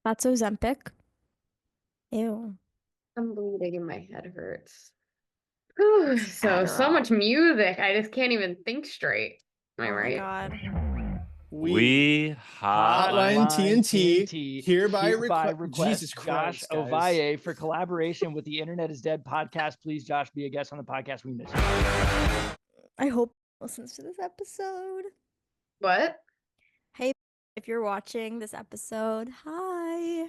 That's Ozempic. Ew. I'm bleeding and my head hurts. Whew, so Adderall. much music. I just can't even think straight. Am I Oh my right? God. We We Hotline hotline. TNT TNT hereby hereby request. request Jesus Josh Christ, guys. Ovalle for collaboration with the Internet is Dead podcast. Please, Josh, be a guest on the podcast. We miss you. I hope he listens to this episode. What? Hey, if you're watching this episode, hi.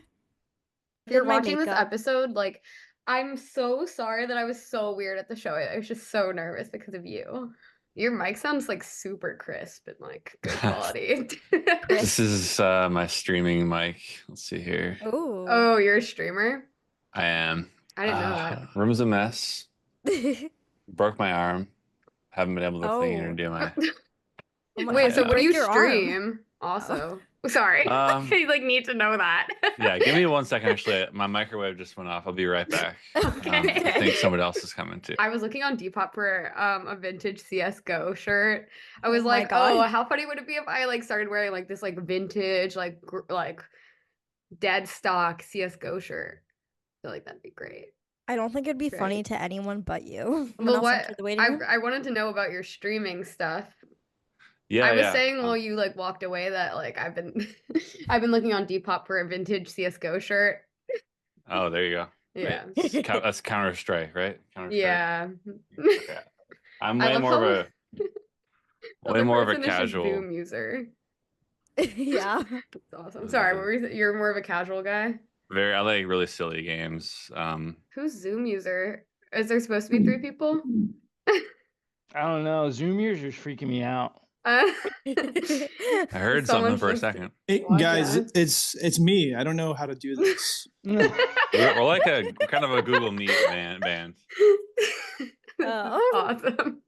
If you're Did my watching this makeup. episode, like, I'm so sorry that I was so weird at the show. I was just so nervous because of you. Your mic sounds like super crisp and like good quality. This is my streaming mic. Let's see here. Ooh. Oh, you're a streamer? I am. I didn't know that. Room's a mess. Broke my arm. Haven't been able to clean or Oh. do my. Oh my Wait, God, so what do break you your arm. stream also? Sorry. I like need to know that. Yeah, give me 1 second. Actually, my microwave just went off. I'll be right back. Okay. I think somebody else is coming too. I was looking on Depop for a vintage CS:GO shirt. I was Oh my like, God. oh, how funny would it be if I like started wearing like this like vintage like dead stock CS:GO shirt? I feel like that'd be great. I don't think it'd be funny Right. to anyone but you. Well, Else what enter the waiting room. I wanted to know about your streaming stuff. Yeah, I was yeah. saying while you like walked away that like I've been I've been looking on Depop for a vintage CS:GO shirt. Oh, there you go. Yeah. That's Counter Strike, right? Counter Strike. Yeah. Okay. I'm I way love more of how a the way other more of a person is just casual. Zoom user. Yeah. That's awesome. Sorry, what were you're more of a casual guy? I like really silly games. Who's Zoom user? Is there supposed to be 3 people? I don't know. Zoom users are freaking me out. I heard something for a Someone's second. Hey, Watch guys, out. it's me. I don't know how to do this. We're like we're kind of a Google Meet band. Oh. Awesome.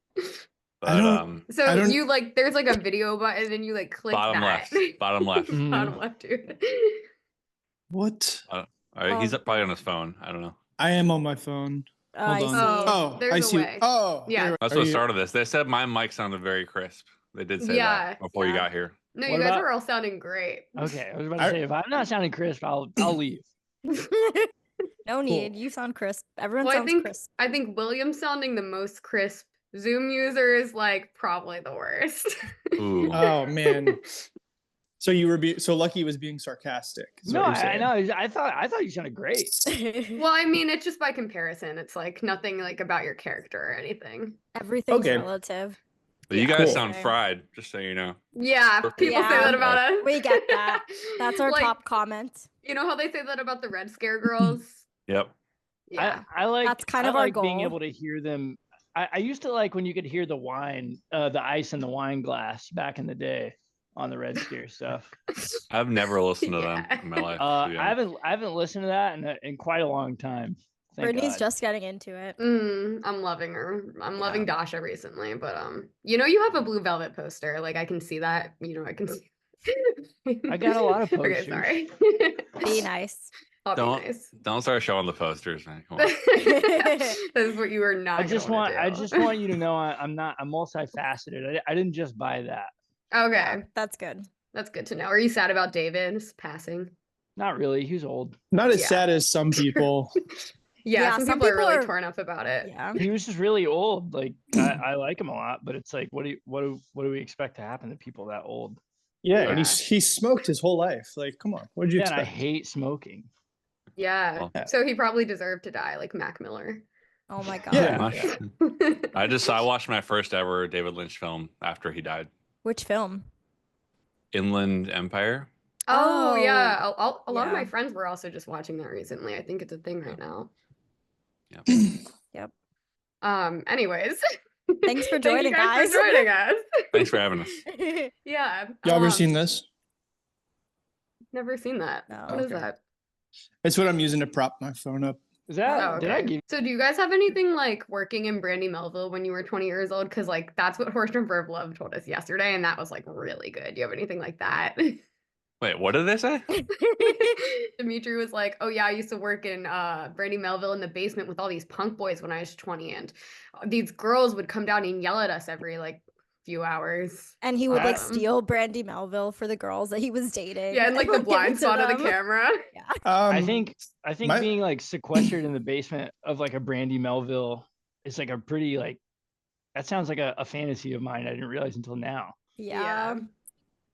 But I don't. So don't- you like there's like a video button and you like click bottom that. left. Bottom left. Bottom left, dude. What? All right, he's probably on his phone. I don't know. I am on my phone. I Hold on. see. Oh, there's I a see. way. Oh, Yeah. there- That's are what you- started this. They said my mic sounded very crisp. They did say Yeah, that before you yeah. got here. No, What you guys about- are all sounding great. Okay, I was about to say, if I'm not sounding crisp, I'll leave. No need. You sound crisp. Everyone Well, sounds crisp. I think William's sounding the most crisp. Zoom user is like probably the worst. Ooh. Oh man. So you were so Lucky was being sarcastic. is No, what you're I saying. know. I thought you sounded great. Well, I mean, it's just by comparison. It's like nothing like about your character or anything. Everything's Okay. relative. But you Yeah. guys Cool. sound fried, just so you know. Yeah, people say Yeah. that about us. We get that. That's our Like, top comment. You know how they say that about the Red Scare girls? Yep. Yeah. I like. That's kind I of our like being goal. able to hear them. I used to like when you could hear the wine, the ice in the wine glass back in the day on the Red Scare stuff. I've never listened to Yeah. them in my life. to be I honest. haven't listened to that in quite a long time. Thank Brittany's God. just getting into it. I'm loving her. I'm loving Dasha recently, but you know, you have a Blue Velvet poster. Like I can see that. You know, I can see. I got a lot of Okay, posters. sorry. Be nice. I'll Don't be nice. don't start showing the posters, man. Come on. This is what you are not. I just gonna want you to know I'm multifaceted. I didn't just buy that. Okay, Yeah, that's good. that's good to know. Are you sad about David's passing? Not really. He's old. Not as Yeah. sad as some people. Yeah, some some people are people really are- torn up about it. Yeah. He was just really old. Like I like him a lot, but it's like, what do we expect to happen to people that old? Yeah, and Yeah. he smoked his whole life. Like, come on, what did you Yeah, and I expect? hate smoking. Yeah. Well- So he probably deserved to die, like Mac Miller. Oh my God. Yeah. I watched my first ever David Lynch film after he died. Which film? Inland Empire. Oh yeah, a lot of my yeah. friends were also just watching that recently. I think it's a thing right now. Yep. Anyways. Thanks for Thank you joining, guys. guys. For joining us. Thanks for having us. Yeah. Y'all ever seen this? Never seen that. No. What is Okay. that? It's what I'm using to prop my phone up. Is that? Oh, Did I okay. give? So do you guys have anything like working in Brandy Melville when you were 20 years old? Because like that's what Horse Number of Love told us yesterday, and that was like really good. Do you have anything like that? Wait, what did they say? Dimitri was like, "Oh yeah, I used to work in Brandy Melville in the basement with all these punk boys when I was 20, and these girls would come down and yell at us every like few hours. And he would like Um, steal Brandy Melville for the girls that he was dating. Yeah, and like the would give blind it to spot of the them. camera. Yeah. I think my- being like sequestered in the basement of like a Brandy Melville is like a pretty like that sounds like a fantasy of mine. I didn't realize until now. Yeah.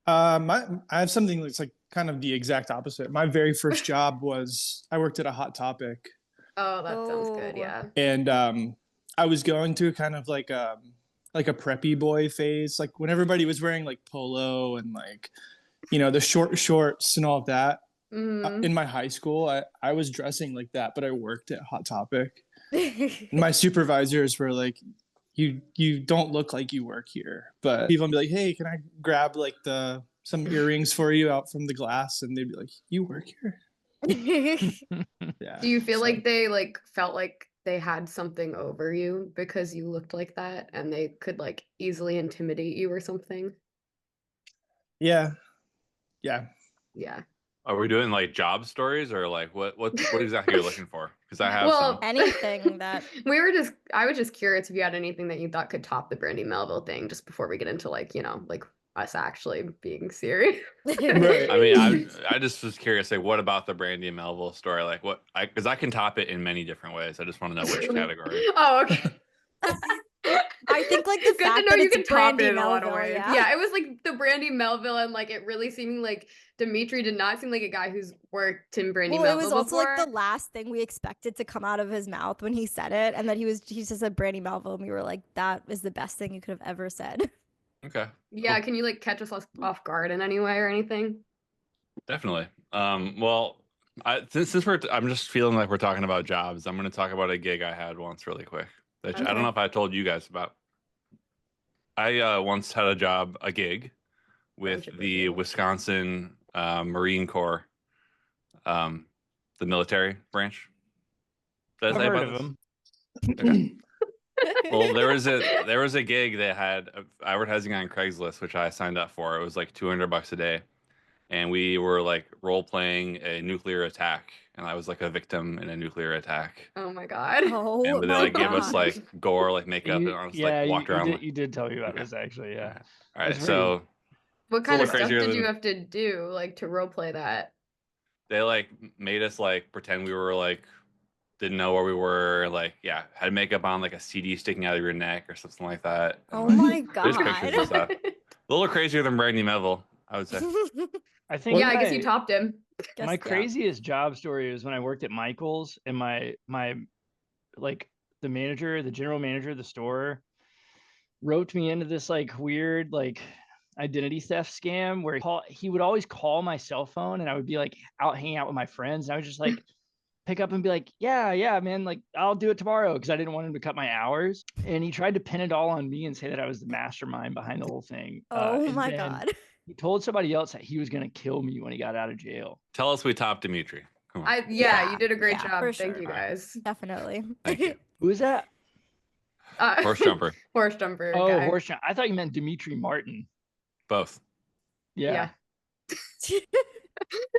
I have something that's like kind of the exact opposite. My very first job was I worked at a Hot Topic, Oh, that sounds good. Oh. Yeah. and I was going through kind of like a preppy boy phase, like when everybody was wearing like polo and like, you know, the short shorts and all of that. Mhm. In my high school, I was dressing like that, but I worked at Hot Topic. My supervisors were like, you don't look like you work here. But people would be like, hey, can I grab like some earrings for you out from the glass? And they'd be like, you work here? Yeah. Do you feel so- like they like felt like they had something over you because you looked like that and they could like easily intimidate you or something? Yeah. Yeah. Are we doing like job stories or like what exactly you're looking for? Because I have Well, some. Anything that I was just curious if you had anything that you thought could top the Brandy Melville thing just before we get into like, you know, like us actually being serious. Right. I mean, I just was curious, like, what about the Brandy and Melville story? Like, because I can top it in many different ways. I just want to know which category. Oh, okay. I think like the Good fact to know that you it's can top Brandy it in a lot of Melville, ways. yeah. Yeah, it was like the Brandy Melville and like it really seeming like Dimitri did not seem like a guy who's worked in Brandy Well, it Melville was also before. like the last thing we expected to come out of his mouth when he said it, and that he just said Brandy Melville, and we were like, that is the best thing you could have ever said. Okay. Yeah, Cool. can you like catch us off guard in any way or anything? Definitely. Well, since I'm just feeling like we're talking about jobs, I'm going to talk about a gig I had once really quick. That I don't Okay. know if I told you guys about. I once had a gig with Friendship the review. Wisconsin Marine Corps, the military branch. Did I I've say heard about of this? him. Okay. Well, there was a gig they had advertising on Craigslist, which I signed up for. It was like $200 a day, and we were like role playing a nuclear attack, and I was like a victim in a nuclear attack. Oh my god. Oh And they my like give us God. like gore, like makeup, and I was like walked around. You did tell me about Okay. this actually. Yeah. All right, That's so What It's a kind of little stuff crazier did you than- have to do like to role play that? they like made us like pretend we were like didn't know where we were, like had makeup on, like a CD sticking out of your neck or something like that. And, Oh like, my there's pictures and God. stuff. A little crazier than Brandy Melville, I would say. I think Yeah, I guess you topped him. my Guess, yeah. craziest job story is when I worked at Michael's and my like the general manager of the store roped me into this like weird like identity theft scam where he would always call my cell phone and I would be like out hanging out with my friends and I would just like pick up and be like, yeah, man, like I'll do it tomorrow because I didn't want him to cut my hours. And he tried to pin it all on me and say that I was the mastermind behind the whole thing. Oh and my then God. He told somebody else that he was going to kill me when he got out of jail. Tell us we topped Dimitri. Come on. Yeah, you did a great yeah, job. for Thank sure. you guys. Definitely. Thank you. Who is that? Horse jumper. Horse jumper. Oh, guy. horse. I thought you meant Dimitri Martin. Both. Yeah.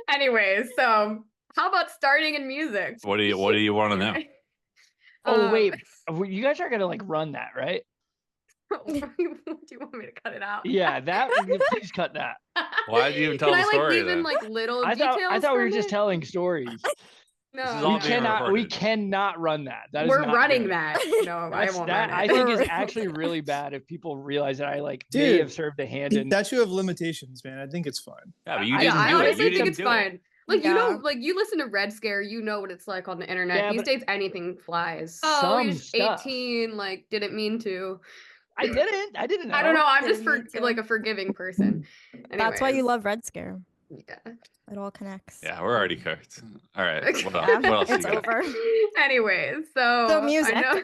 Anyways, so how about starting in music? What do you want to know? Oh, wait. You guys are going to like run that, right? Do you want me to cut it out? Yeah, please cut that. Why did you even tell Can the I like story leave in then? like little I details? thought we were from just it? telling stories. This is No, all We being we recorded. cannot run that. That is we're not running good. that. No, I won't That run I it. think is Or- actually really bad if people realize that I like may Dude, have served a hand in. Statute of limitations, man. I think it's fine. Yeah, but you I- didn't I do it. honestly You think didn't it's do fine. it. Like you Yeah. know, like you listen to Red Scare, you know what it's like on the internet. Yeah, These but days, anything flies. Oh, some you're just stuff. 18. Like, didn't mean to. I didn't know. I don't know. I'm just Didn't mean to. like a forgiving person. That's why you Anyways, love Red Scare. Yeah. It all connects. Yeah, we're already cooked. All right. What else? Yeah, What else you it's got? over. Anyways, so So music. I know.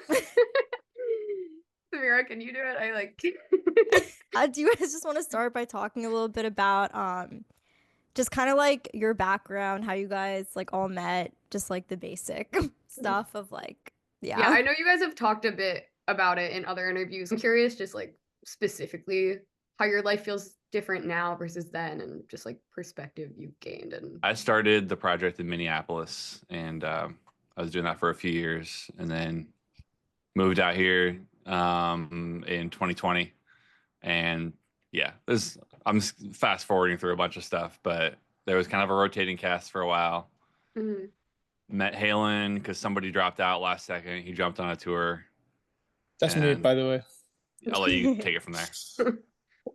Samira, can you do it? I like. Do you guys just want to start by talking a little bit about just kind of like your background, how you guys like all met, just like the basic stuff of like Yeah, I know you guys have talked a bit about it in other interviews. I'm curious, just like specifically how your life feels different now versus then, and just like perspective you've gained. And I started the project in Minneapolis, and I was doing that for a few years, and then moved out here in 2020, And yeah, I'm fast forwarding through a bunch of stuff, but there was kind of a rotating cast for a while. Mhm. Met Halen because somebody dropped out last second. He jumped on a tour. That's me, And by the way. I'll let you take it from there.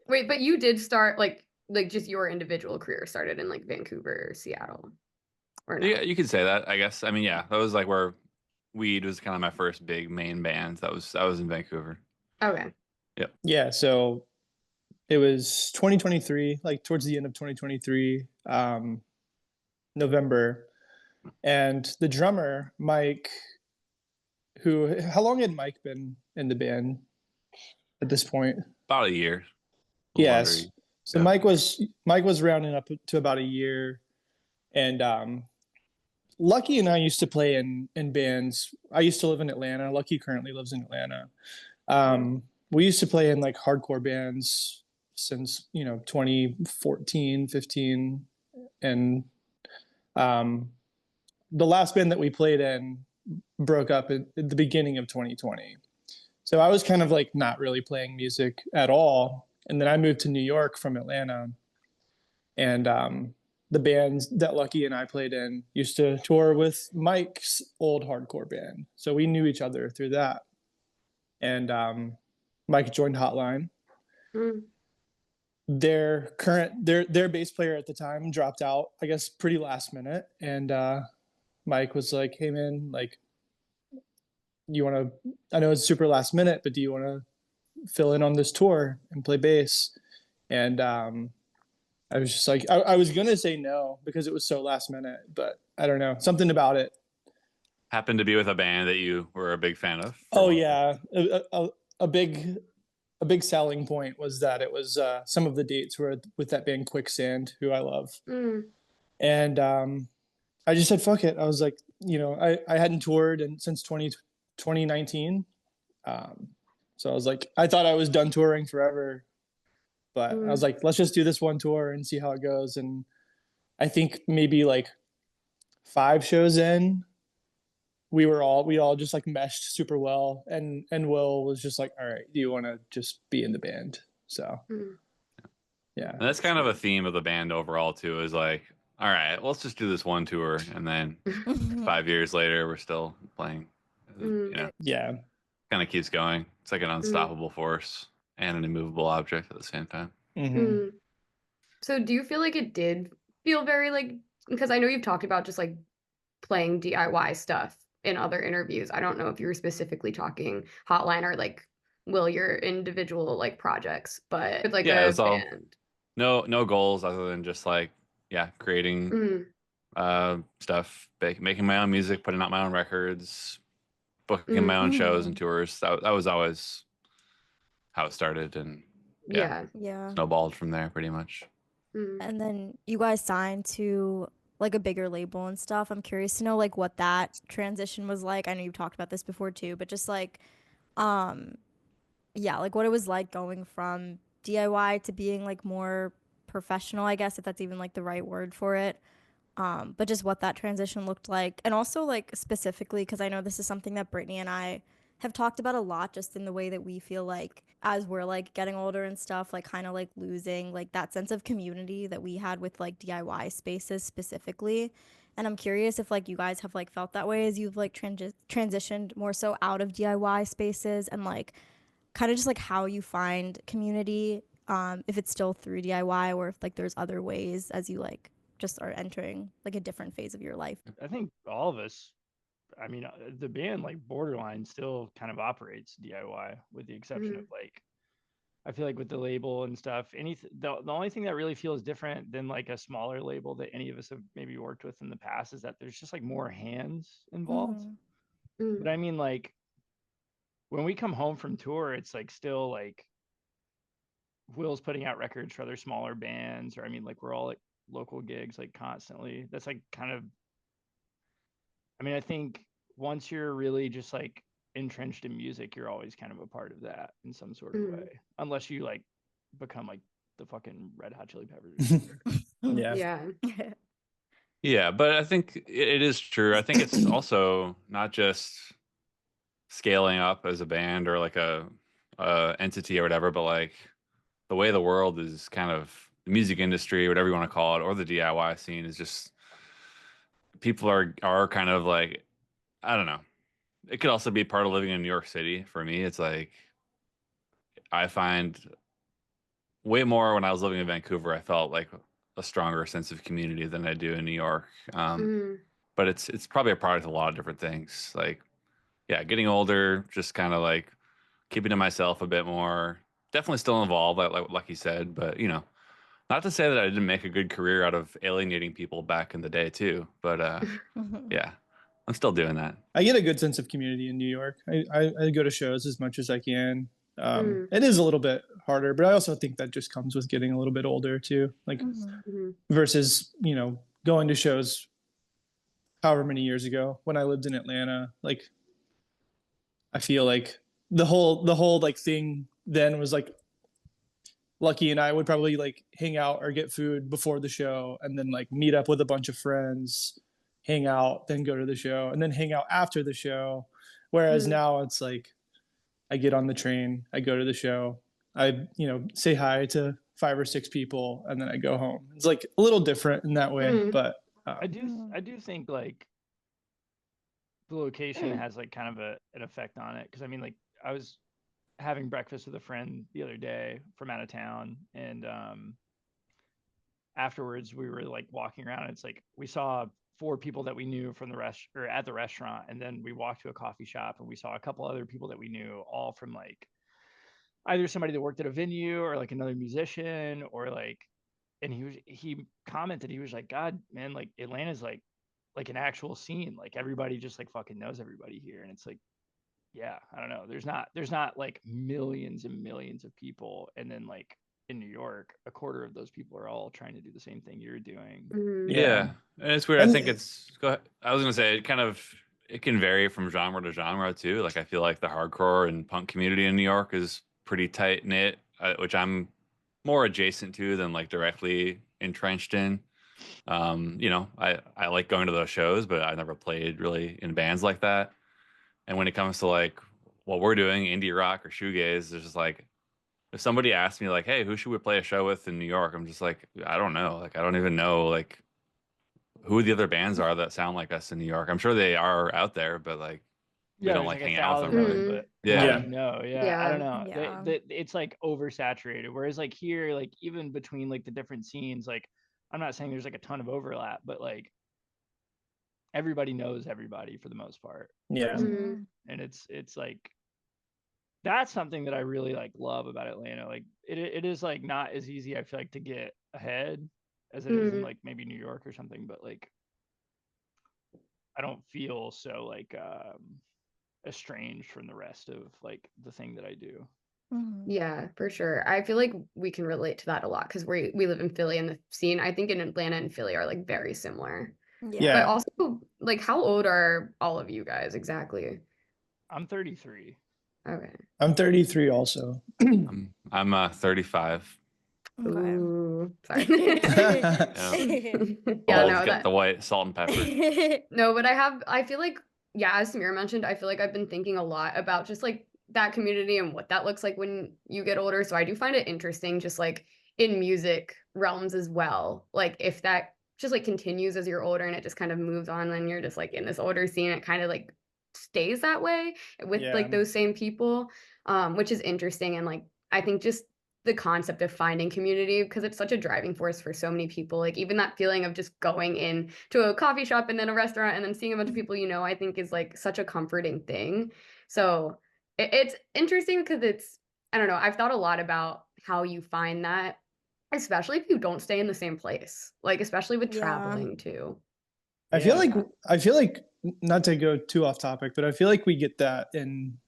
Wait, but you did start like just your individual career started in like Vancouver or Seattle, or no? Yeah, you could say that, I guess. I mean, yeah, that was like where Weed was kind of my first big main band. That was in Vancouver. Okay. Yep. Yeah, so it was 2023, like towards the end of 2023, November. And the drummer, Mike, how long had Mike been in the band at this point? About a year. A little under a Yes. year. So Yeah. Mike was rounding up to about a year. And Lucky and I used to play in bands. I used to live in Atlanta. Lucky currently lives in Atlanta. We used to play in like hardcore bands since 2014, 15. And the last band that we played in broke up at the beginning of 2020. So I was kind of like not really playing music at all. And then I moved to New York from Atlanta. And the bands that Lucky and I played in used to tour with Mike's old hardcore band. So we knew each other through that. And Mike joined Hotline. Mm. Their bass player at the time dropped out, I guess, pretty last minute. And Mike was like, "Hey man, like, you want to? I know it's super last minute, but do you want to fill in on this tour and play bass?" And I was just like, I was gonna say no because it was so last minute, but I don't know, something about it. Happened to be with a band that you were a big fan of. Oh yeah, a big selling point was that it was some of the dates were with that band Quicksand, who I love. Mm. And I just said fuck it. I was like, I hadn't toured since 2019. So I was like, I thought I was done touring forever, but I was like, let's just do this one tour and see how it goes. And I think maybe like 5 shows in, we all just like meshed super well. And Will was just like, all right, do you want to just be in the band? So yeah. And that's kind of a theme of the band overall too, is like, all right, let's just do this one tour, and then 5 years later we're still playing. Yeah. Kind of keeps going. It's like an unstoppable force and an immovable object at the same time. Mm-hmm. So do you feel like it did feel very like, because I know you've talked about just like playing DIY stuff in other interviews. I don't know if you were specifically talking Hotline or like Will your individual like projects, but with like Yeah, a it's all band. no goals other than just like creating stuff, making my own music, putting out my own records, booking my own shows and tours. That was always how it started, and Yeah. snowballed from there pretty much. And then you guys signed to like a bigger label and stuff. I'm curious to know like what that transition was like. I know you've talked about this before too, but just like yeah, like what it was like going from DIY to being like more professional, I guess, if that's even like the right word for it. But just what that transition looked like. And also like specifically, because I know this is something that Brittany and I have talked about a lot, just in the way that we feel like as we're like getting older and stuff, like kind of like losing like that sense of community that we had with like DIY spaces specifically. And I'm curious if like you guys have like felt that way as you've like transitioned more so out of DIY spaces, and like kind of just like how you find community, if it's still through DIY or if like there's other ways as you like just are entering like a different phase of your life. I think all of us, I mean, the band like Borderline still kind of operates DIY with the exception of like, I feel like with the label and stuff, the only thing that really feels different than like a smaller label that any of us have maybe worked with in the past is that there's just like more hands involved. But I mean, like when we come home from tour, it's like still like Will's putting out records for other smaller bands, or I mean, like we're all at local gigs like constantly. That's like kind of, I mean, I think once you're really just like entrenched in music, you're always kind of a part of that in some sort of way, unless you like become like the fucking Red Hot Chili Peppers. Yeah, but I think it is true. I think it's also not just scaling up as a band or like a entity or whatever, but like the way the world is kind of the music industry, whatever you want to call it, or the DIY scene is just people are kind of like, I don't know. It could also be part of living in New York City for me. It's like I find way more when I was living in Vancouver, I felt like a stronger sense of community than I do in New York. Mm. But it's probably a product of a lot of different things. Like, yeah, getting older, just kind of like keeping to myself a bit more. Definitely still involved, like you said, but not to say that I didn't make a good career out of alienating people back in the day too. But yeah, I'm still doing that. I get a good sense of community in New York. I go to shows as much as I can. Mm. It is a little bit harder, but I also think that just comes with getting a little bit older too. Like Mhm. versus, going to shows however many years ago when I lived in Atlanta. Like I feel like the whole like thing then was like Lucky and I would probably like hang out or get food before the show and then like meet up with a bunch of friends, hang out, then go to the show, and then hang out after the show. Whereas Mm. now it's like I get on the train, I go to the show, I, say hi to 5 or 6 people, and then I go home. It's like a little different in that way, Mm. but I do think like the location has like kind of an effect on it, because I mean, like, I was having breakfast with a friend the other day from out of town, and afterwards we were like walking around, and it's like we saw 4 people that we knew from the or at the restaurant, and then we walked to a coffee shop and we saw a couple other people that we knew, all from like either somebody that worked at a venue or like another musician, or like, and he commented, he was like, God, man, like Atlanta's like an actual scene, like everybody just like fucking knows everybody here. And it's like, yeah, I don't know, there's not like millions and millions of people, and then like in New York, a quarter of those people are all trying to do the same thing you're doing. Mm. yeah. Yeah, and it's weird. I And think it's. Go ahead. I was gonna say it can vary from genre to genre too. Like I feel like the hardcore and punk community in New York is pretty tight knit, which I'm more adjacent to than like directly entrenched in. I like going to those shows, but I never played really in bands like that. And when it comes to like what we're doing, indie rock or shoegaze, there's just like if somebody asks me like, "Hey, who should we play a show with in New York?" I'm just like, I don't know. Like I don't even know like who the other bands are that sound like us in New York. I'm sure they are out there, but like we Yeah, don't there's like like a hang out with them thousand of really. them, Mm. but how Yeah. do you know? Yeah, I Yeah. don't know. Yeah. It's like oversaturated. Whereas like here, like even between like the different scenes, like I'm not saying there's like a ton of overlap, but like everybody knows everybody for the most part. yeah. Mm. And it's like that's something that I really like love about Atlanta. Like it is like not as easy, I feel like, to get ahead as it is in Mm. like maybe New York or something, but like I don't feel so like estranged from the rest of like the thing that I do. Yeah, for sure. I feel like we can relate to that a lot because we live in Philly, and the scene, I think, in Atlanta and Philly are like very similar. But Yeah. also, like, how old are all of you guys exactly? I'm 33. Okay. I'm 33 also. I'm 35. Okay. Ooh, sorry. Yeah. Yeah, Old, no, got that the white salt and pepper. no, but I feel like, yeah, as Samira mentioned, I feel like I've been thinking a lot about just like that community and what that looks like when you get older. So I do find it interesting, just like in music realms as well. Like if that just like continues as you're older and it just kind of moves on, then you're just like in this older scene, it kind of like stays that way with Yeah. like those same people, which is interesting. And like I think just the concept of finding community, because it's such a driving force for so many people, like even that feeling of just going in to a coffee shop and then a restaurant and then seeing a bunch of people, I think is like such a comforting thing. So it's interesting because I don't know, I've thought a lot about how you find that, especially if you don't stay in the same place, like especially with Yeah. traveling too. I feel Yeah. like not to go too off topic, but I feel like we get that in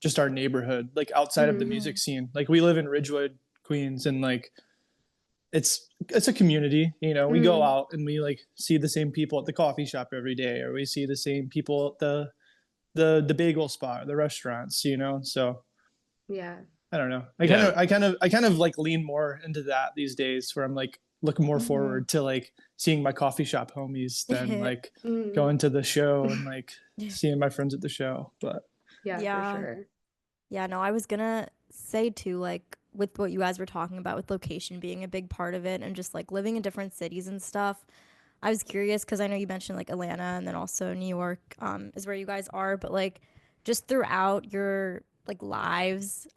just our neighborhood, like outside of the music scene. Like we live in Ridgewood, Queens, and like it's a community, we go out and we like see the same people at the coffee shop every day, or we see the same people at the bagel spot, the restaurants, So Yeah. I don't know. Yeah. I kind of like lean more into that these days, where I'm like looking more forward to like seeing my coffee shop homies than like Mm. going to the show and like seeing my friends at the show. But Yeah, Yeah. for sure. Yeah, no, I was gonna say too, like with what you guys were talking about with location being a big part of it and just like living in different cities and stuff. I was curious because I know you mentioned like Atlanta and then also New York is where you guys are, but like just throughout your like lives,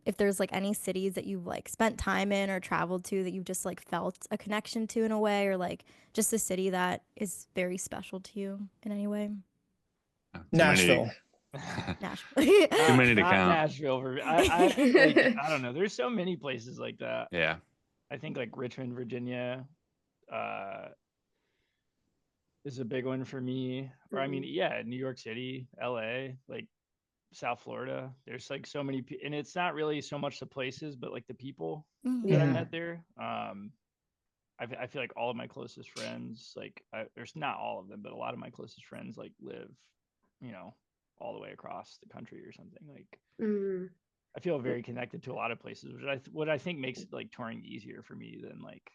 if there's like any cities that you've like spent time in or traveled to that you've just like felt a connection to in a way, or like just a city that is very special to you in any way. Too many Nashville. Nashville. Too many to Not count. Nashville. I don't know. There's so many places like that. Yeah. I think like Richmond, Virginia, is a big one for me. Or I mean, yeah, New York City, LA, like South Florida. There's like so many, and it's not really so much the places, but like the people that I Yeah. met there. I feel like all of my closest friends, like there's not all of them, but a lot of my closest friends like live, you know, all the way across the country or something. Like I feel very connected to a lot of places, which what I think makes like touring easier for me than like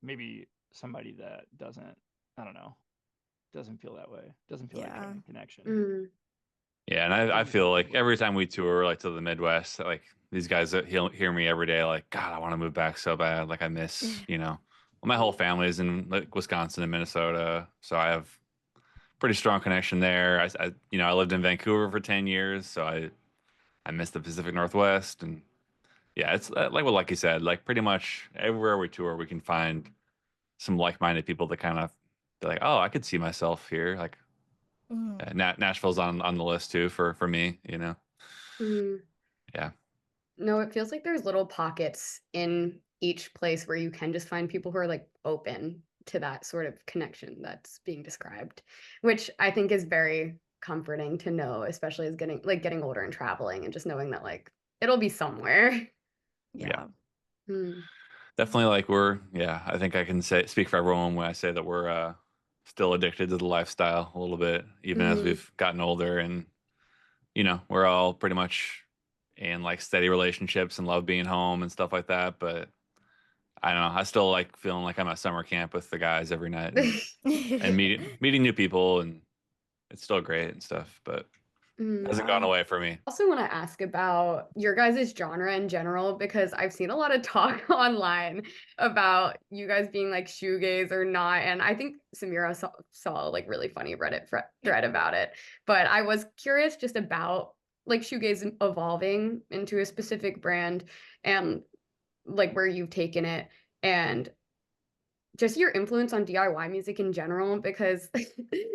maybe somebody that doesn't, I don't know, doesn't feel that way. Doesn't feel like having a connection. Yeah, and I feel like every time we tour like to the Midwest, like these guys that hear me every day, like, God, I want to move back so bad. Like I miss, well, my whole family is in like Wisconsin and Minnesota, so I have pretty strong connection there. I lived in Vancouver for 10 years, so I miss the Pacific Northwest, and yeah, it's like you said, like pretty much everywhere we tour, we can find some like-minded people that kind of be like, oh, I could see myself here. Like Nashville's on the list too for me, Yeah. No, it feels like there's little pockets in each place where you can just find people who are like open to that sort of connection that's being described, which I think is very comforting to know, especially as getting older and traveling and just knowing that like it'll be somewhere. Yeah. Definitely like I think I can speak for everyone when I say that we're still addicted to the lifestyle a little bit, even as we've gotten older, and we're all pretty much in like steady relationships and love being home and stuff like that. But I don't know, I still like feeling like I'm at summer camp with the guys every night and meeting new people, and it's still great and stuff, but it hasn't gone away for me. Also want to ask about your guys' genre in general, because I've seen a lot of talk online about you guys being like shoegaze or not. And I think Samira saw a like really funny Reddit thread about it. But I was curious just about like shoegaze evolving into a specific brand and like where you've taken it and just your influence on DIY music in general, because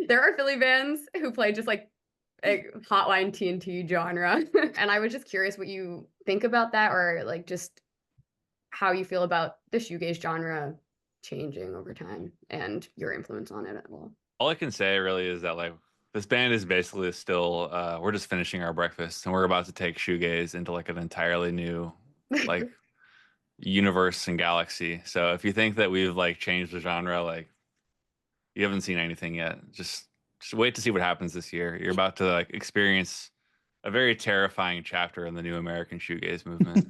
there are Philly bands who play just like a hotline TNT genre. And I was just curious what you think about that, or like just how you feel about the shoegaze genre changing over time and your influence on it at all. All I can say really is that like this band is basically still we're just finishing our breakfast and we're about to take shoegaze into like an entirely new like universe and galaxy. So if you think that we've like changed the genre, like you haven't seen anything yet. Just wait to see what happens this year. You're about to like experience a very terrifying chapter in the new American shoegaze movement.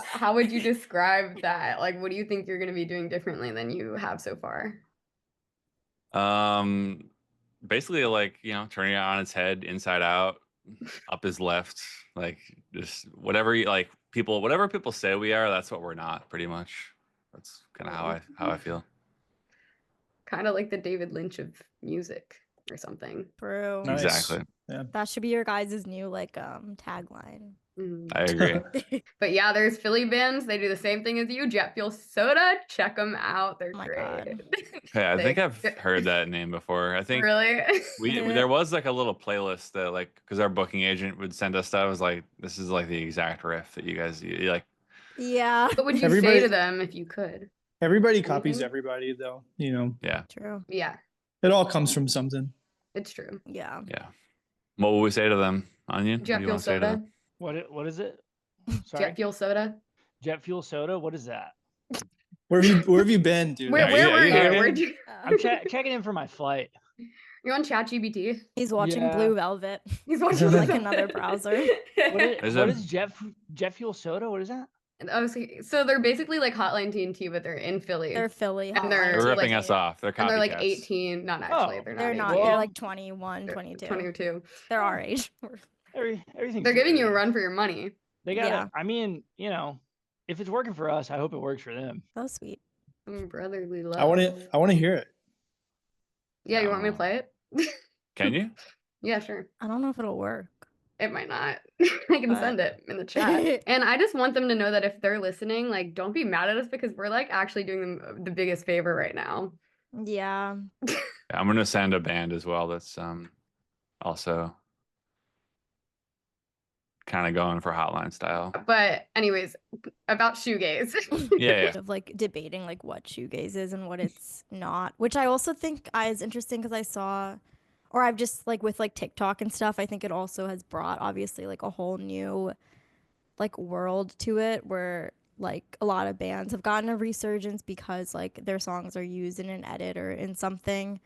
How would you describe that? Like, what do you think you're going to be doing differently than you have so far? Basically like, turning it on its head, inside out, up is left, like just whatever whatever people say we are, that's what we're not, pretty much. That's kind of how I feel. Kind of like the David Lynch of music or something. True. Nice. Exactly. Yeah. That should be your guys' new like tagline. I agree. But yeah, there's Philly bands. They do the same thing as you. Jet Fuel Soda. Check them out. They're great. God. Hey, I think I've heard that name before. I think really there was like a little playlist that like, because our booking agent would send us stuff. I was like, this is like the exact riff that you guys like. Yeah. What would you say to them if you could? Everybody copies everybody, though. Yeah. True. Yeah, It all comes from something. it's true. Yeah. Yeah. What would we say to them, Onion? Jet Fuel Soda. What is it? Sorry. Jet Fuel Soda. Jet fuel soda. What is that? Where have you been, dude? Where were you? Where'd you? I'm checking in for my flight. You're on ChatGPT. He's watching Yeah. Blue Velvet. He's watching like another browser. What is jet fuel soda? What is that? So they're basically like Hotline TNT, but they're in Philly. They're Philly. And they're They're ripping like, us off. They're and they're like copycats. 18. Not actually. They're not. They're not. 18. They're like 21, 22. 22. They're our age. Everything. They're giving you a run for your money. They gotta. Yeah. I mean, you know, if it's working for us, I hope it works for them. That was sweet. Brotherly I love. want to. I want to hear it. Yeah, I you don't want me to know. play it? Can you? Yeah, sure. I don't know if it'll work. It might not. I can But send it in the chat. And I just want them to know that if they're listening, like, don't be mad at us because we're like actually doing them the biggest favor right now. yeah. Yeah, I'm gonna send a band as well that's also kind of going for hotline style. But anyways, about shoegaze. Yeah, yeah. Of like debating like what shoegaze is and what it's not, which I also think is interesting because I saw, or I've just like with like TikTok and stuff, I think it also has brought obviously like a whole new like world to it where like a lot of bands have gotten a resurgence because like their songs are used in an edit or in something,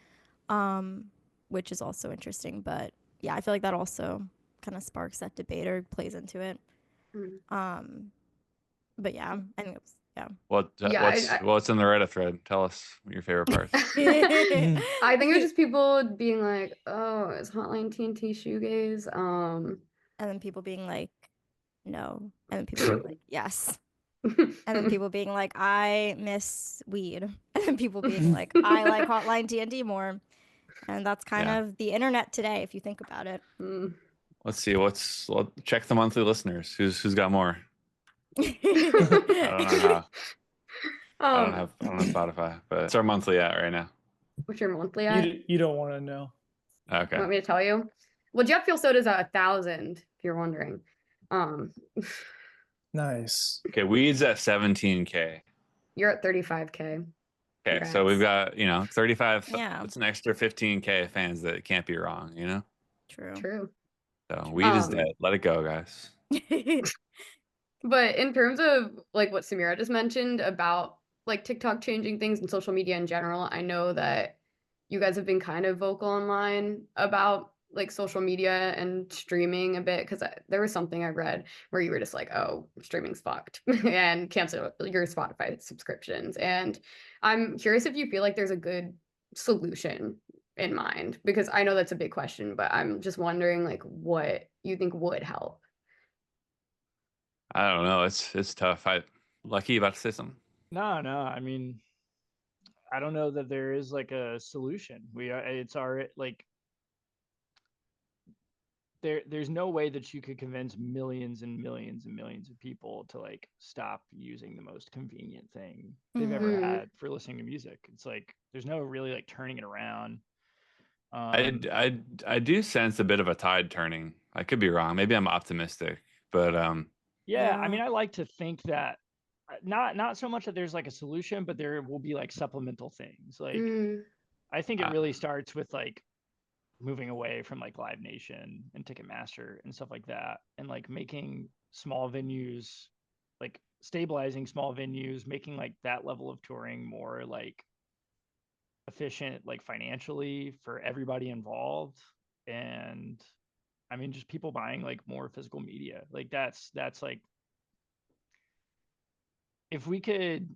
um, which is also interesting. But yeah, I feel like that also kind of sparks that debate or plays into it. Mm. Um, but yeah, I think it was yeah. Yeah, What's in the Reddit thread? Tell us your favorite parts. I think it was just people being like, "Oh, is Hotline TNT shoegaze?" And then people being like, no. And then people being like, yes. And then people being like, I miss weed. And then people being like, I like Hotline TNT more. And that's kind Yeah. of the internet today, if you think about it. Mm. Let's see. Check the monthly listeners. Who's got more? I don't know how. I don't have Spotify, but it's our monthly at right now. What's your monthly at? You don't want to know. Okay. You want me to tell you? Well, Jet Fuel Soda's at 1,000, if you're wondering. Um, Nice. Okay, weeds at 17K. you're at 35K. Okay, so we've got 35. Yeah. That's an extra 15K fans that can't be wrong. True. True. So weed is dead. Let it go, guys. But in terms of like what Samira just mentioned about like TikTok changing things and social media in general, I know that you guys have been kind of vocal online about like social media and streaming a bit because there was something I read where you were just like, oh, streaming's fucked and cancel your Spotify subscriptions. And I'm curious if you feel like there's a good solution in mind because I know that's a big question, but I'm just wondering like what you think would help. I don't know. It's tough. Lucky about to say something. No. I mean, I don't know that there is like a solution. It's already like there's no way that you could convince millions and millions and millions of people to like stop using the most convenient thing they've ever Mhm. had for listening to music. It's like there's no really like turning it around. I do sense a bit of a tide turning. I could be wrong. Maybe I'm optimistic, but Yeah, I Yeah. mean, I like to think that not so much that there's like a solution, but there will be like supplemental things. Like Mm. I think it I- really starts with like moving away from like Live Nation and Ticketmaster and stuff like that, and like making small venues, like stabilizing small venues, making like that level of touring more like efficient, like financially for everybody involved. And I mean, just people buying like more physical media. Like that's like if we could,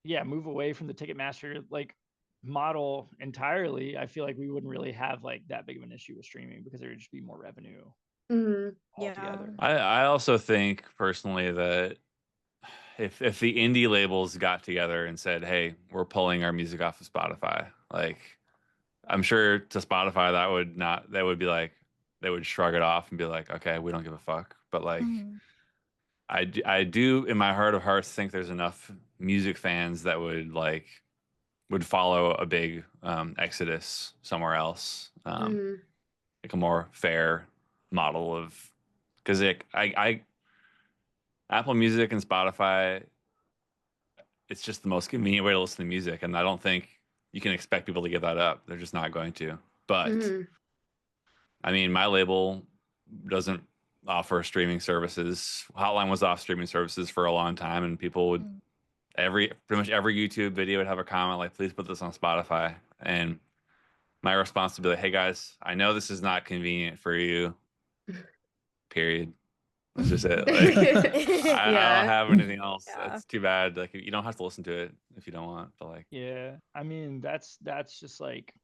yeah, move away from the Ticketmaster like model entirely, I feel like we wouldn't really have like that big of an issue with streaming because there would just be more revenue Mhm. Yeah. altogether. I also think personally that if the indie labels got together and said, "Hey, we're pulling our music off of Spotify," like I'm sure to Spotify that would be like they would shrug it off and be like, "Okay, we don't give a fuck." But like Mhm. I do in my heart of hearts think there's enough music fans that would follow a big exodus somewhere else, Mhm. like a more fair model of because I Apple Music and Spotify, it's just the most convenient way to listen to music, and I don't think you can expect people to give that up. They're just not going to. But Mhm. I mean, my label doesn't offer streaming services. Hotline was off streaming services for a long time, and people would Mm. pretty much every YouTube video would have a comment like, "Please put this on Spotify." And my response would be like, "Hey guys, I know this is not convenient for you. Period. That's just it. Like, I don't Yeah. have anything else. Yeah. It's too bad. Like, you don't have to listen to it if you don't want. But like, Yeah, I mean that's just like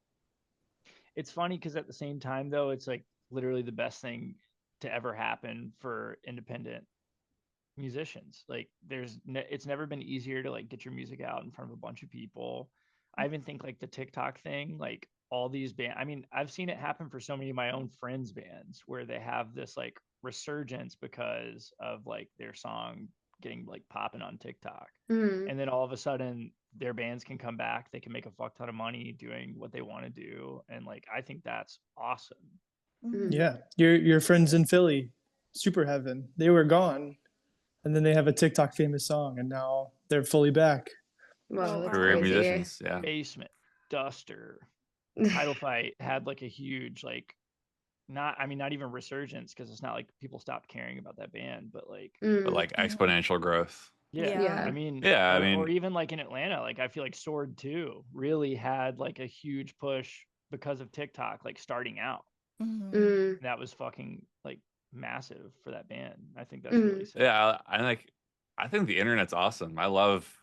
it's funny because at the same time though, it's like literally the best thing to ever happen for independent musicians. Like it's never been easier to like get your music out in front of a bunch of people. I even think like the TikTok thing, like all these bands, I mean, I've seen it happen for so many of my own friends' bands where they have this like resurgence because of like their song getting like popping on TikTok. Mm. And then all of a sudden their bands can come back, they can make a fuck ton of money doing what they want to do. And like I think that's awesome. Mm. Yeah, your friends in Philly, Super Heaven, they were gone, and then they have a TikTok famous song, and now they're fully back. Whoa, Oh, that's Career wow. crazy. musicians, yeah. Basement, Duster, Title Fight had like a huge like not even resurgence because it's not like people stopped caring about that band, but like But Mm. like Mhm. exponential growth. yeah, Yeah. I Yeah. mean, Yeah, I or mean, even like in Atlanta, like I feel like Sword 2 really had like a huge push because of TikTok, like starting out. Mhm. Mm. And that was fucking like massive for that band. I think that's really Mm. sick. yeah, I think the internet's awesome. I love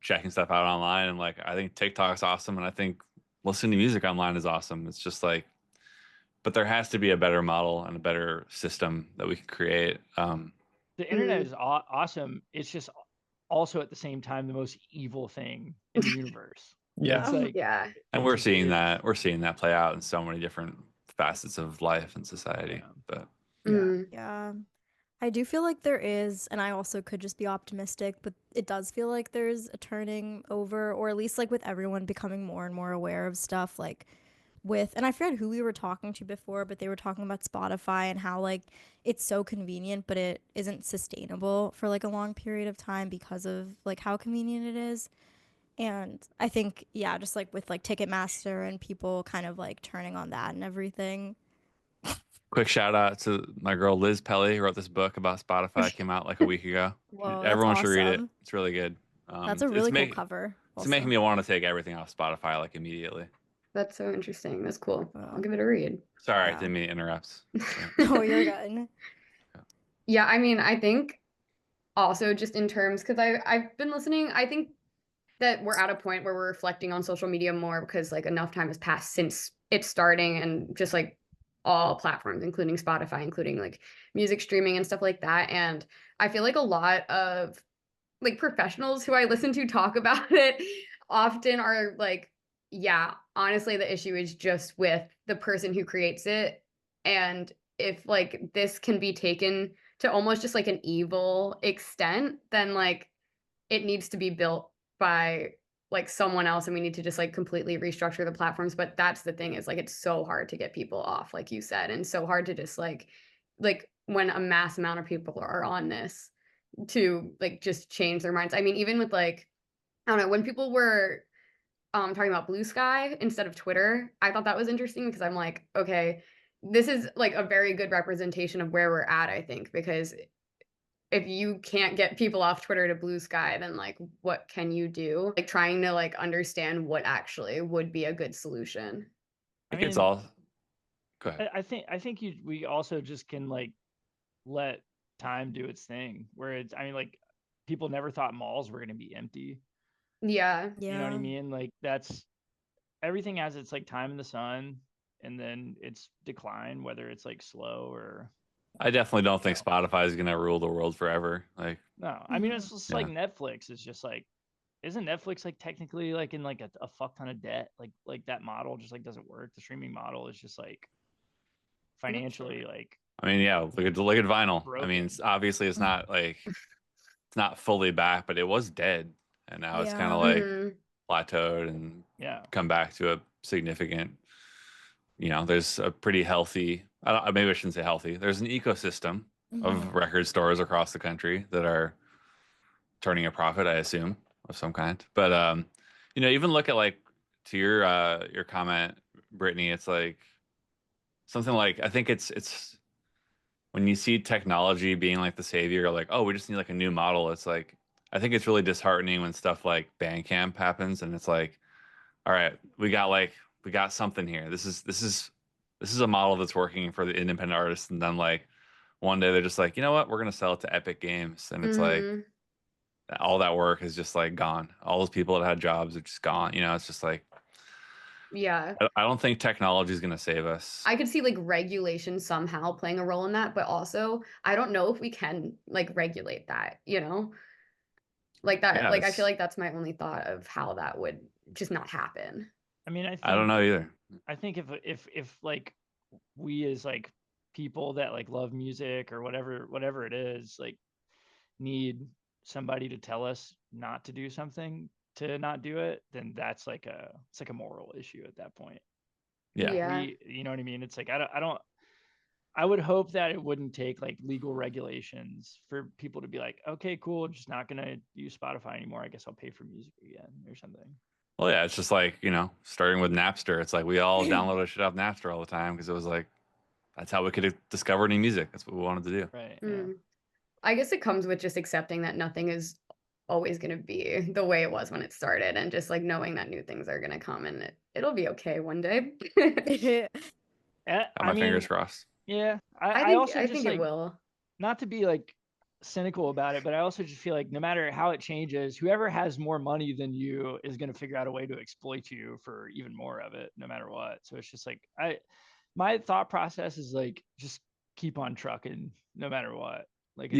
checking stuff out online, and like I think TikTok's awesome, and I think listening to music online is awesome. It's just like, but there has to be a better model and a better system that we can create. The internet Mm. is awesome. It's just also at the same time the most evil thing in the universe. Yeah, It's like Yeah. And it just is. we're seeing that play out in so many different facets of life and society. Yeah. But yeah, Mm. Yeah. I do feel like there is, and I also could just be optimistic, but it does feel like there's a turning over, or at least like with everyone becoming more and more aware of stuff, like and I forget who we were talking to before, but they were talking about Spotify and how like it's so convenient, but it isn't sustainable for like a long period of time because of like how convenient it is. And I think, yeah, just like with like Ticketmaster and people kind of like turning on that and everything. quick shout out to my girl Liz Pelly, who wrote this book about Spotify. Came out like a week ago. Whoa, that's Everyone should read it. awesome. It's really good. That's a really cool cover, It's making also. me want to take everything off Spotify like immediately. That's so interesting. That's cool. I'll Wow. give it a read. Sorry, Yeah. didn't mean to interrupt. No, you're good. Yeah, I mean, I think also just in terms because I've been listening, I think that we're at a point where we're reflecting on social media more because like enough time has passed since it's starting and just like all platforms, including Spotify, including like music streaming and stuff like that. And I feel like a lot of like professionals who I listen to talk about it often are like, yeah, honestly, the issue is just with the person who creates it. And if like this can be taken to almost just like an evil extent, then like it needs to be built by like someone else and we need to just like completely restructure the platforms. But that's the thing is like it's so hard to get people off, like you said, and so hard to just like when a mass amount of people are on this to like just change their minds. I mean, even with like, I don't know, when people were talking about Blue Sky instead of Twitter, I thought that was interesting because I'm like, okay, this is like a very good representation of where we're at, I think, because if you can't get people off Twitter to Blue Sky, then like what can you do? Like trying to like understand what actually would be a good solution. I I think it's mean, all. Go ahead. I think we also just can like let time do its thing. Where it's I mean like people never thought malls were going to be empty. Yeah. You know what I Yeah. mean? Like that's everything has its like time in the sun and then its decline, whether it's like slow or I definitely don't you think know. Spotify is gonna rule the world forever. Like, No, I mean Mhm. it's just like yeah, Netflix is just like isn't Netflix like technically like in like a fuck ton of debt? Like that model just like doesn't work. The streaming model is just like I'm not sure. financially like I mean, yeah, look at vinyl. I mean, broken. obviously, it's not like it's not fully back, but it was dead, and now it's kind of Yeah. like Mm-hmm. plateaued and Yeah. come back to a significant. There's a pretty healthy. Maybe I shouldn't say healthy. There's an ecosystem Mhm. of record stores across the country that are turning a profit, I assume, of some kind. But even look at like to your comment, Brittany. It's like something like I think it's when you see technology being like the savior, like, oh, we just need like a new model. It's like I think it's really disheartening when stuff like Bandcamp happens, and it's like, all right, we got something here. This is a model that's working for the independent artists, and then like one day they're just like, you know what, we're gonna sell it to Epic Games, and it's like Mm-hmm. all that work is just like gone. All those people that had jobs are just gone. It's just like Yeah. I don't think technology is going to save us. I could see like regulation somehow playing a role in that, but also I don't know if we can like regulate that, you know? Like that, Yeah, like I feel like that's my only thought of how that would just not happen. I mean, I don't know either. I think if like we as like people that like love music or whatever it is, like need somebody to tell us not to do something to not do it, then that's like it's like a moral issue at that point. Yeah. Yeah. You know what I mean? It's like I would hope that it wouldn't take like legal regulations for people to be like, okay, cool, just not gonna use Spotify anymore. I guess I'll pay for music again or something. Well, yeah, it's just like, starting with Napster. It's like we all downloaded shit off Napster all the time because it was like, that's how we could discover new music. That's what we wanted to do. Right. Mm. I guess it comes with just accepting that nothing is always going to be the way it was when it started, and just like knowing that new things are going to come, and it'll be okay one day. Got I my mean, fingers crossed. yeah. I I think also I just think it like, will. not to be like cynical about it, but I also just feel like no matter how it changes, whoever has more money than you is going to figure out a way to exploit you for even more of it, no matter what. So it's just like my thought process is like just keep on trucking no matter what. Like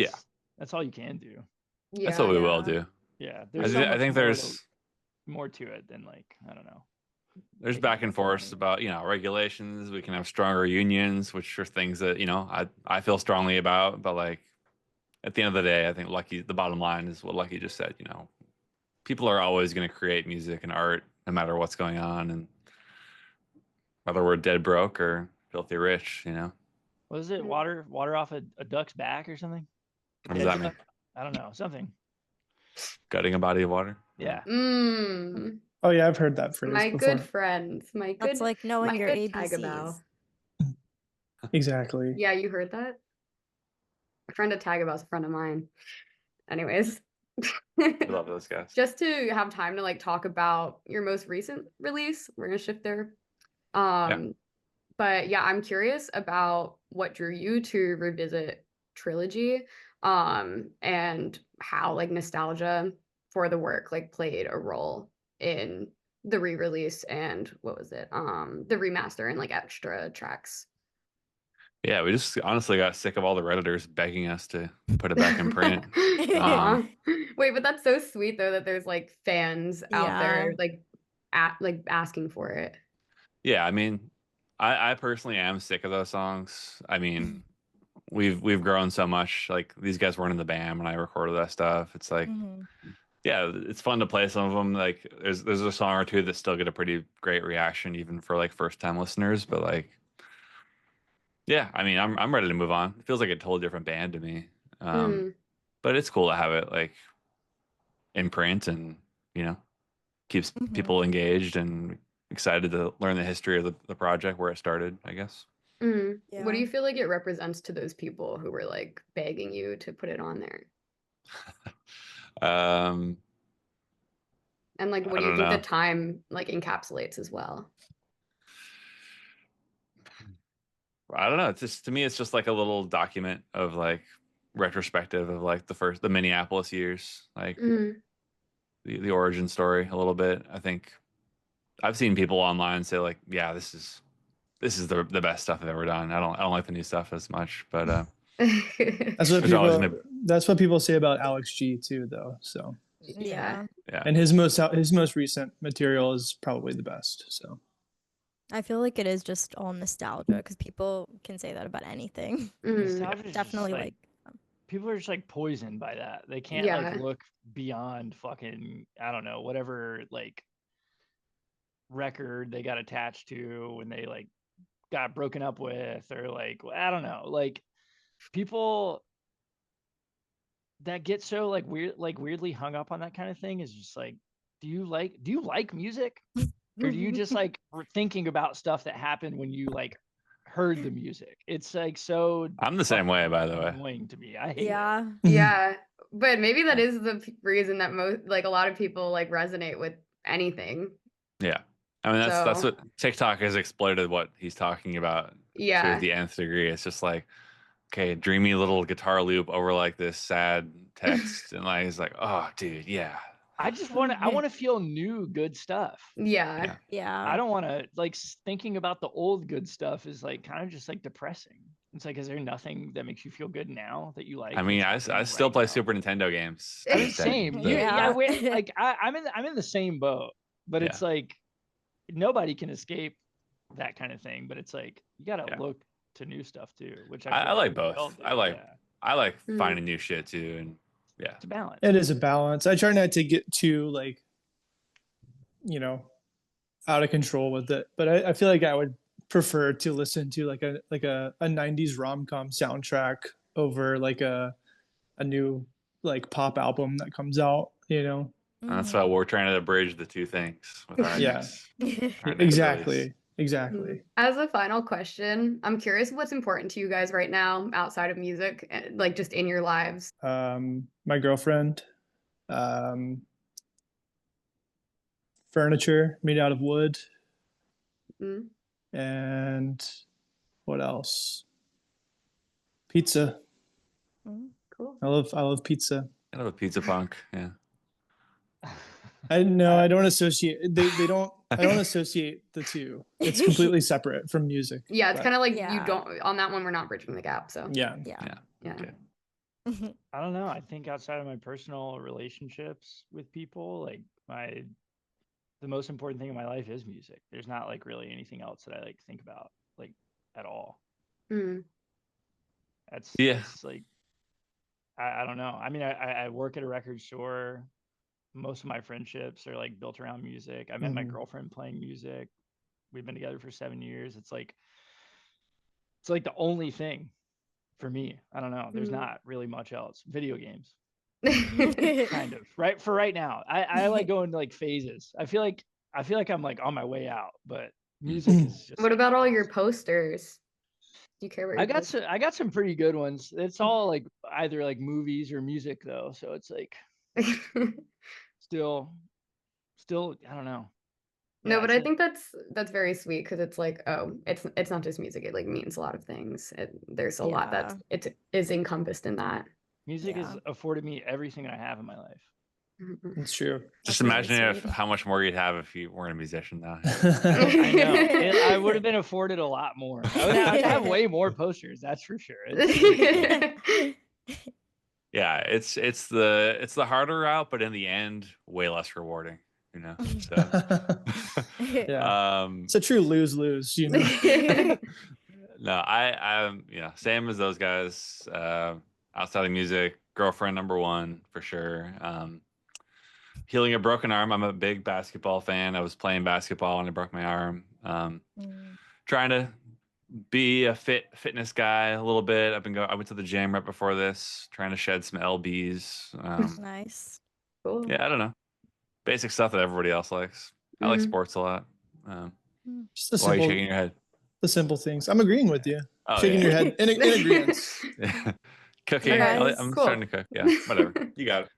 that's all you can do. That's what we will Yeah. do. Yeah, I, there's so I much think more to it than like I don't know. there's taking a back and bunch of forth money. about regulations. We can have stronger unions, which are things that I feel strongly about. But like at the end of the day, I think the bottom line is what Lucky just said. People are always going to create music and art no matter what's going on, and whether we're dead broke or filthy rich. What is it? Mm. Water off a duck's back or something? What does Dead that mean? duck? I don't know. Something. Gutting a body of water? Yeah. Mm. Oh yeah, I've heard that phrase My before. good friends, That's like knowing my your good ABCs. Tagabow. Exactly. Yeah, you heard that? A friend of Tagabow's a friend of mine. Anyways. We love those guys. Just to have time to like talk about your most recent release, we're gonna shift there. But yeah, I'm curious about what drew you to revisit Trilogy, and how like nostalgia for the work like played a role in the re-release and what was it? The remaster and like extra tracks. Yeah, we just honestly got sick of all the Redditors begging us to put it back in print. Aw. Wait, but that's so sweet though that there's like fans out there Yeah. like asking for it. Yeah, I mean, I personally am sick of those songs. I mean, we've grown so much. Like these guys weren't in the band when I recorded that stuff. It's like, Mhm. yeah, it's fun to play some of them. Like there's a song or two that still get a pretty great reaction, even for like first time listeners. But like, yeah, I mean, I'm ready to move on. It feels like a totally different band to me. Mm, But it's cool to have it like in print and keeps Mhm. people engaged and excited to learn the history of the project where it started, I guess. mm. What do Yeah. you feel like it represents to those people who were like begging you to put it on there? um And like what I do you don't think the know. time like encapsulates as well? I don't know. It's just to me it's just like a little document of like retrospective of like the Minneapolis years, like Mm, the origin story a little bit. I think I've seen people online say like, yeah, this is the best stuff I've ever done. I don't like the new stuff as much, but That's what there's always people. gonna That's what people say about Alex G too, though. So, yeah. Yeah. yeah. and his most recent material is probably the best. So, I feel like it is just all nostalgia because people can say that about anything. Mm, Nostalgia is just Definitely like people are just like poisoned by that. They can't like yeah. look beyond fucking I don't know whatever like record they got attached to when they like got broken up with or like I don't know like people that get so like weirdly hung up on that kind of thing is just like do you like music or do you just like were thinking about stuff that happened when you like heard the music? It's like so I'm the same way, fucking by the way. annoying to me. I hate it. Yeah. Yeah. But maybe that is the reason that most like a lot of people like resonate with anything. Yeah. I mean that's So what TikTok has exploited what he's talking about to yeah. the nth degree. It's just like, okay, dreamy little guitar loop over like this sad text and like it's like, oh dude, yeah. I just want to. I want to feel new, good stuff. Yeah. Yeah. Yeah. I don't want to like thinking about the old good stuff is like kind of just like depressing. It's like, is there nothing that makes you feel good now that you like? I mean, that's I happening still right play now? Super Nintendo games. I mean, these days, same. so- Yeah, Yeah. like I'm in the same boat, but it's Yeah. like nobody can escape that kind of thing. But it's like you got to Yeah. look to new stuff too, which I I feel like we all both. do. I like Mm. finding new shit too, and yeah. It's a balance. It is a balance. I try not to get too like, you know, out of control with it, but I feel like I would prefer to listen to like a 90s rom-com soundtrack over like a new like pop album that comes out, you know. And that's why Mhm. we're trying to bridge the two things with our Yeah. next our next release. Exactly. Mhm. Exactly. As a final question, I'm curious what's important to you guys right now outside of music, like just in your lives. My girlfriend, um, furniture made out of wood, Mm. and what else? Pizza. Mm. Cool. I love pizza. Kind of a pizza punk. Yeah. I no, I don't associate they don't I don't associate the two. It's completely separate from music. Yeah, it's but kind of like you Yeah. don't on that one. We're not bridging the gap. So yeah. Yeah. Yeah. yeah. Okay. I don't know. I think outside of my personal relationships with people, like the most important thing in my life is music. There's not like really anything else that I like think about like at all. Mm. Yeah. That's like I don't know. I mean, I work at a record store. Most of my friendships are like built around music. I met my Mhm. girlfriend playing music. We've been together for 7 years. It's like the only thing for me. I don't know. There's Mm. not really much else. Video games, Mm. kind of. Right for right now. I like going like phases. I feel like I'm like on my way out, but music is just What like about all your constant. posters? Do you care about your posters? I got some pretty good ones. It's all like either like movies or music though, so it's like still I don't know. No, Yeah, but it's I think that's very sweet because it's like, oh, it's not just music. It like means a lot of things. There's a lot Yeah. it is encompassed in that. music has Yeah. afforded me everything I have in my life. Mhm. It's true. Just That's really imagine sweet. how much more you'd have if you weren't a musician now. I know. I would have been afforded a lot more. I'd have way more posters, that's for sure. Yeah, it's the harder route, but in the end, way less rewarding. You know. So Yeah. It's a true lose-lose, you know. no, I'm same as those guys. Outside of music, girlfriend number one for sure. Healing a broken arm. I'm a big basketball fan. I was playing basketball and I broke my arm. Mm. Trying to be a fitness guy a little bit. I went to the gym right before this, trying to shed some lbs. Nice. Cool. Yeah, I don't know, basic stuff that everybody else likes. I like Mhm. sports a lot. Just the Why are you simple shaking your head? the simple things. I'm agreeing with you. Oh Shaking yeah. your head in agreement. Yeah. Cooking. You guys- I'm Cool. starting to cook. Yeah, whatever. You got it.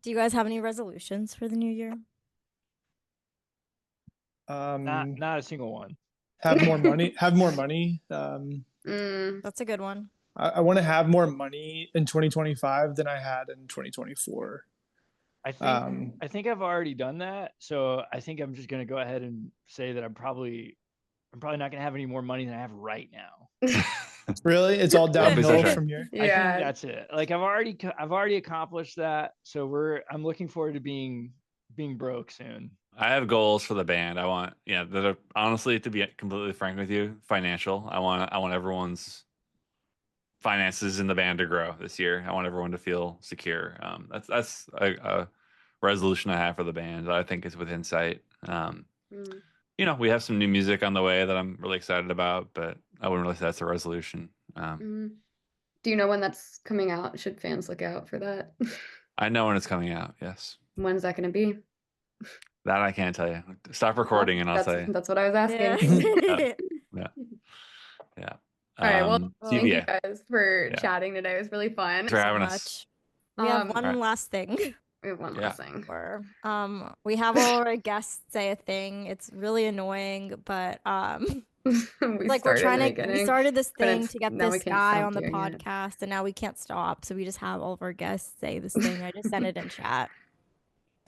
Do you guys have any resolutions for the new year? Not a single one. Have more money. Have more money. Mm. That's a good one. I want to have more money in 2025 than I had in 2024. I think I've already done that. So I think I'm just gonna go ahead and say that I'm probably not gonna have any more money than I have right now. Really, it's all Don't be so downhill sure. from here. I think Yeah. that's it. Like I've already accomplished that. So I'm looking forward to being broke soon. I have goals for the band. I want, that are honestly, to be completely frank with you, financial. I want everyone's finances in the band to grow this year. I want everyone to feel secure. That's a resolution I have for the band that I think is within sight. Mm. We have some new music on the way that I'm really excited about, but I wouldn't really say that's a resolution. Mm. Do you know when that's coming out? Should fans look out for that? I know when it's coming out. Yes, When's that going to be? that I can't tell you. Stop recording and I'll tell you. That's what I was asking. Yeah. Yeah. All right. Well, thank you CBA. guys for Yeah. chatting today. It was really fun. Thanks for having us. Much. We have one Alright. last thing. We have one Yeah. last thing. We have all our guests say a thing. It's really annoying, but like we're trying to we started this thing to get now we this can't guy stop on the doing it. podcast and now we can't stop. So we just have all of our guests say this thing. I just sent it in chat.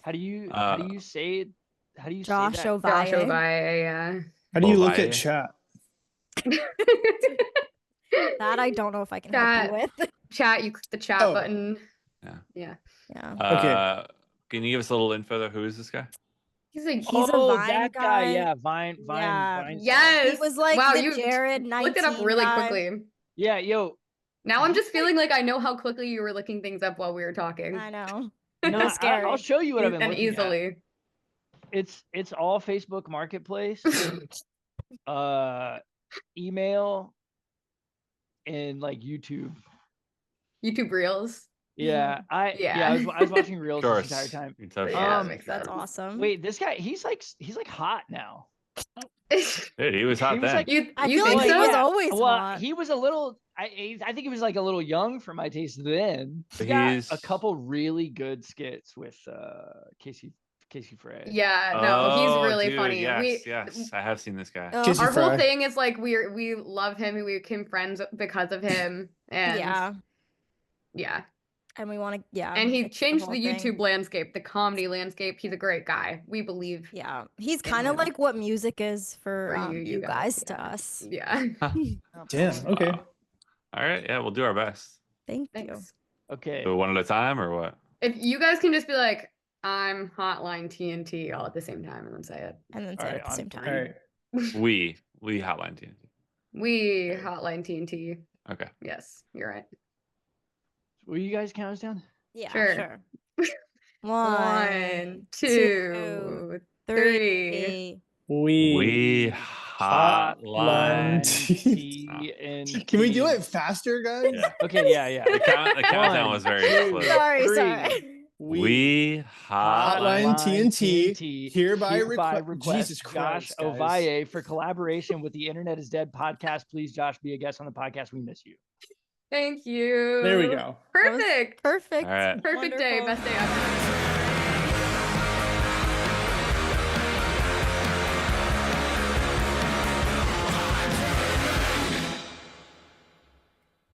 How do you say how do you Josh say that? Josh Ovalle. Ovalle, yeah. How do you look at Ovalle. chat? That I don't know if I can help you Chat. with. Chat, you click the chat Oh. button. Yeah. Yeah. Yeah. Okay. Can you give us a little info there? Who is this guy? He's like, He's a Oh, Vine that guy. guy. Yeah, Vine Yeah. stuff. yes. He was like wow, the you Jared looked it up 19 really guy. quickly. Yeah, yo. Now I'm He's just feeling like I know how quickly you were looking things up while we were talking. I know. No, It was scary. I'll show you what I've been And looking at. easily. It's all Facebook Marketplace, email, and like YouTube. YouTube Reels. Yeah, I was watching Reels Of this entire course. time. You can touch Yeah, those. that makes That's sense. awesome. Wait, this guy, he's like hot now. Dude, he was hot He was then. like- you I you feel think like he so? was always Well, hot. he was a little. I think he was like a little young for my taste then. He But got he's- a couple really good skits with Casey Frey. Yeah, no, he's Oh, really dude, funny. Yes, I have seen this guy. Oh, Casey Our whole Fry. thing is like we love him and we became friends because of him. And yeah. yeah. And we want to, yeah. And he it's changed whole the thing. YouTube landscape, the comedy landscape. He's a great guy. We believe. Yeah. He's in kind of him. like what music is for, For you guys to yeah. us. Yeah. Damn. Okay. All right, yeah, we'll do our best. Thank you. Thanks. Okay. So one at a time or what? If you guys can just be like, I'm Hotline TNT all at the same time and then say it. And then All say it right, at the on same three. time. All right. We hotline TNT. We Okay. Hotline TNT. Okay. Yes, you're right. Will you guys count us down? Yeah, Sure. sure. 1, 2, 3. We Hotline T and Can we do it faster, guys? Yeah. Okay, yeah. The countdown One, was very two, slow. Sorry, three. sorry. We Hotline hotline. TNT hereby request Jesus Josh Christ, guys. Ovalle for collaboration with the Internet is Dead podcast. Please, Josh, be a guest on the podcast. We miss you. Thank you. There we go. That was Perfect. Perfect. All right. Perfect day. Wonderful. Best day ever.